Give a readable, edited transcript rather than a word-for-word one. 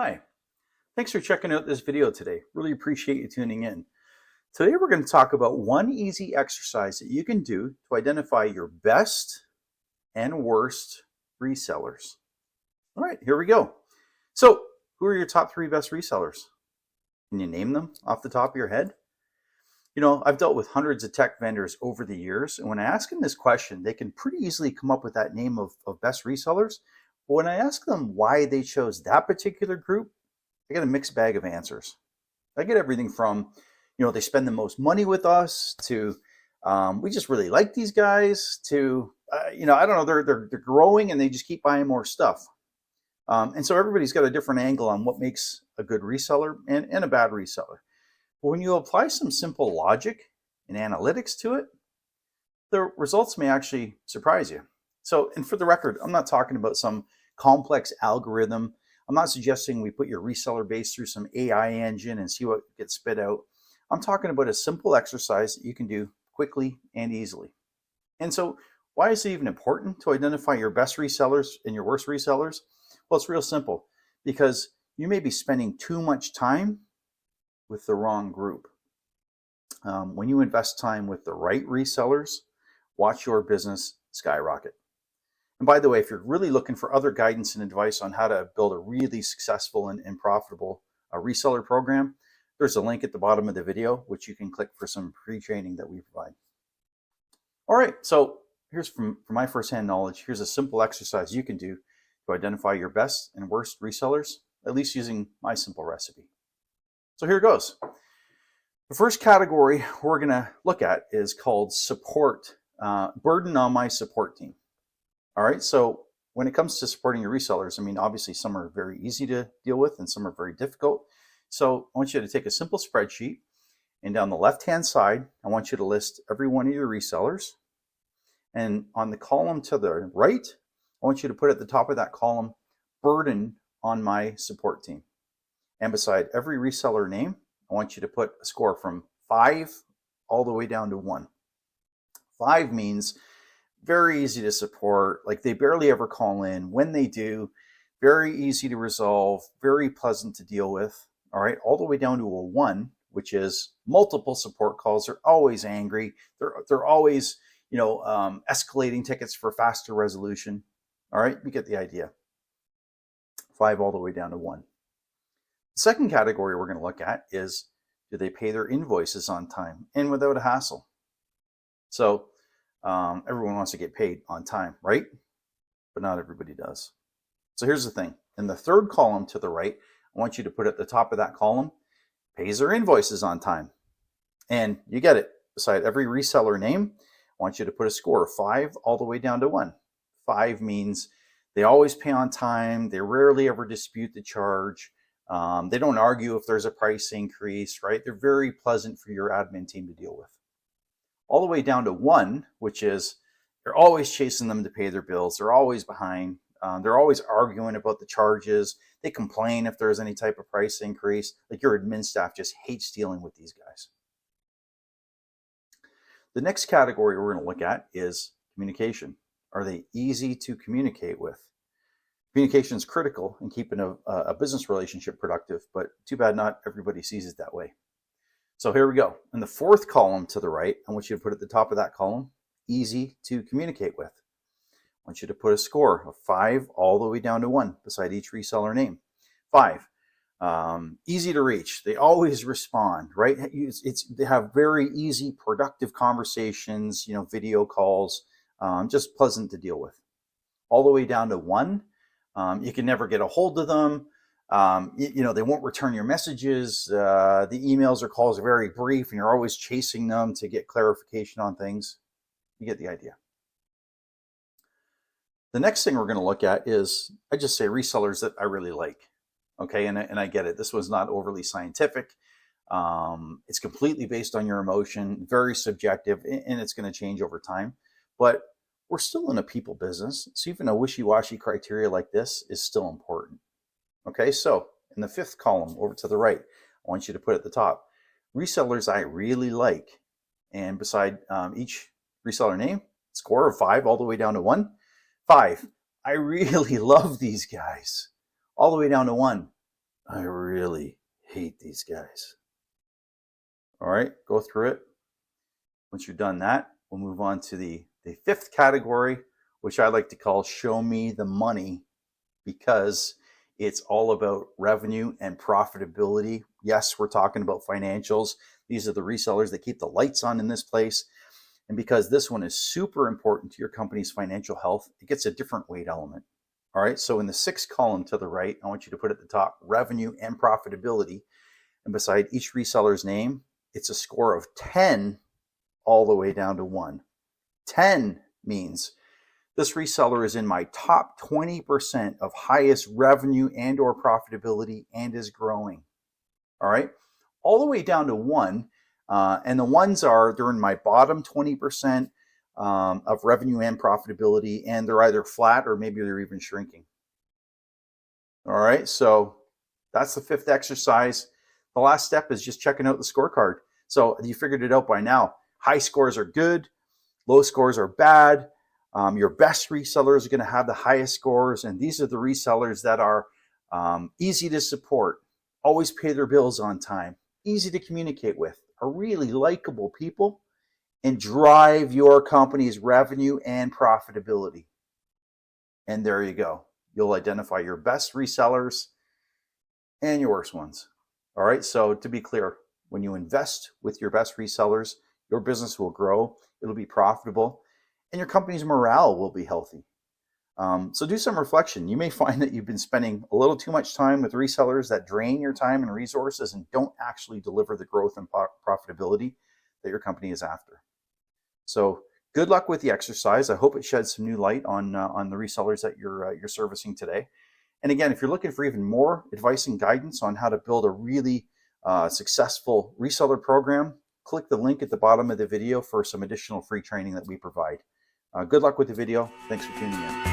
Hi, thanks for checking out this video today. Really appreciate you tuning in. Today we're going to talk about one easy exercise that you can do to identify your best and worst resellers. All right, here we go. So, who are your top 3 best resellers? Can you name them off the top of your head? You know, I've dealt with hundreds of tech vendors over the years, and when I ask them this question, they can pretty easily come up with that name of best resellers. But when I ask them why they chose that particular group, I get a mixed bag of answers. I get everything from, they spend the most money with us to, we just really like these guys to, I don't know, they're growing and they just keep buying more stuff. And so everybody's got a different angle on what makes a good reseller and a bad reseller. But when you apply some simple logic and analytics to it, the results may actually surprise you. So, and for the record, I'm not talking about some complex algorithm. I'm not suggesting we put your reseller base through some AI engine and see what gets spit out. I'm talking about a simple exercise that you can do quickly and easily. And so why is it even important to identify your best resellers and your worst resellers? Well, it's real simple, because you may be spending too much time with the wrong group. When you invest time with the right resellers, watch your business skyrocket. And by the way, if you're really looking for other guidance and advice on how to build a really successful and profitable reseller program, there's a link at the bottom of the video, which you can click for some pre-training that we provide. All right, so here's from my firsthand knowledge, here's a simple exercise you can do to identify your best and worst resellers, at least using my simple recipe. So here it goes. The first category we're going to look at is called support, burden on my support team. All right, so when it comes to supporting your resellers, I mean, obviously some are very easy to deal with and some are very difficult. So I want you to take a simple spreadsheet, and down the left-hand side, I want you to list every one of your resellers. And on the column to the right, I want you to put at the top of that column, burden on my support team. And beside every reseller name, I want you to put a score from 5 all the way down to 1. 5 means very easy to support, like they barely ever call in. When they do, very easy to resolve, very pleasant to deal with. All right, all the way down to a 1, which is multiple support calls. They're always angry. They're always, escalating tickets for faster resolution. All right, you get the idea. 5 all the way down to 1. The second category we're going to look at is, do they pay their invoices on time and without a hassle? So everyone wants to get paid on time, right? But not everybody does. So here's the thing. In the third column to the right, I want you to put at the top of that column, pays their invoices on time. And you get it. Beside every reseller name, I want you to put a score of 5 all the way down to 1. 5 means they always pay on time. They rarely ever dispute the charge. They don't argue if there's a price increase, right? They're very pleasant for your admin team to deal with. All the way down to 1, which is you're always chasing them to pay their bills. They're always behind. They're always arguing about the charges. They complain if there's any type of price increase. Like your admin staff just hates dealing with these guys. The next category we're going to look at is communication. Are they easy to communicate with? Communication is critical in keeping a business relationship productive, but too bad not everybody sees it that way. So here we go. In the fourth column to the right, I want you to put at the top of that column, easy to communicate with. I want you to put a score of 5 all the way down to 1 beside each reseller name. 5, easy to reach. They always respond, right? They have very easy, productive conversations, video calls, just pleasant to deal with. All the way down to 1, you can never get a hold of them. They won't return your messages. The emails or calls are very brief, and you're always chasing them to get clarification on things. You get the idea. The next thing we're going to look at is, I just say resellers that I really like. Okay, and I get it. This was not overly scientific. It's completely based on your emotion, very subjective, and it's going to change over time. But we're still in a people business, so even a wishy-washy criteria like this is still important. Okay, so in the fifth column over to the right, I want you to put at the top, resellers I really like. And beside each reseller name, score of 5 all the way down to 1. 5, I really love these guys, all the way down to 1. I really hate these guys. All right, go through it. Once you're done that, we'll move on to the fifth category, which I like to call show me the money, because it's all about revenue and profitability. Yes, we're talking about financials. These are the resellers that keep the lights on in this place. And because this one is super important to your company's financial health, it gets a different weight element. All right, so in the sixth column to the right, I want you to put at the top revenue and profitability. And beside each reseller's name, it's a score of 10 all the way down to 1. 10 means this reseller is in my top 20% of highest revenue and or profitability and is growing. All right, all the way down to 1. And the ones they're in my bottom 20% of revenue and profitability, and they're either flat or maybe they're even shrinking. All right, so that's the fifth exercise. The last step is just checking out the scorecard. So you figured it out by now. High scores are good, low scores are bad. Your best resellers are going to have the highest scores, and these are the resellers that are easy to support, always pay their bills on time, easy to communicate with, are really likable people, and drive your company's revenue and profitability. And there you go. You'll identify your best resellers and your worst ones. All right, so to be clear, when you invest with your best resellers, your business will grow, it'll be profitable, and your company's morale will be healthy. So do some reflection. You may find that you've been spending a little too much time with resellers that drain your time and resources and don't actually deliver the growth and profitability that your company is after. So good luck with the exercise. I hope it sheds some new light on the resellers that you're servicing today. And again, if you're looking for even more advice and guidance on how to build a really successful reseller program, click the link at the bottom of the video for some additional free training that we provide. Good luck with the video. Thanks for tuning in.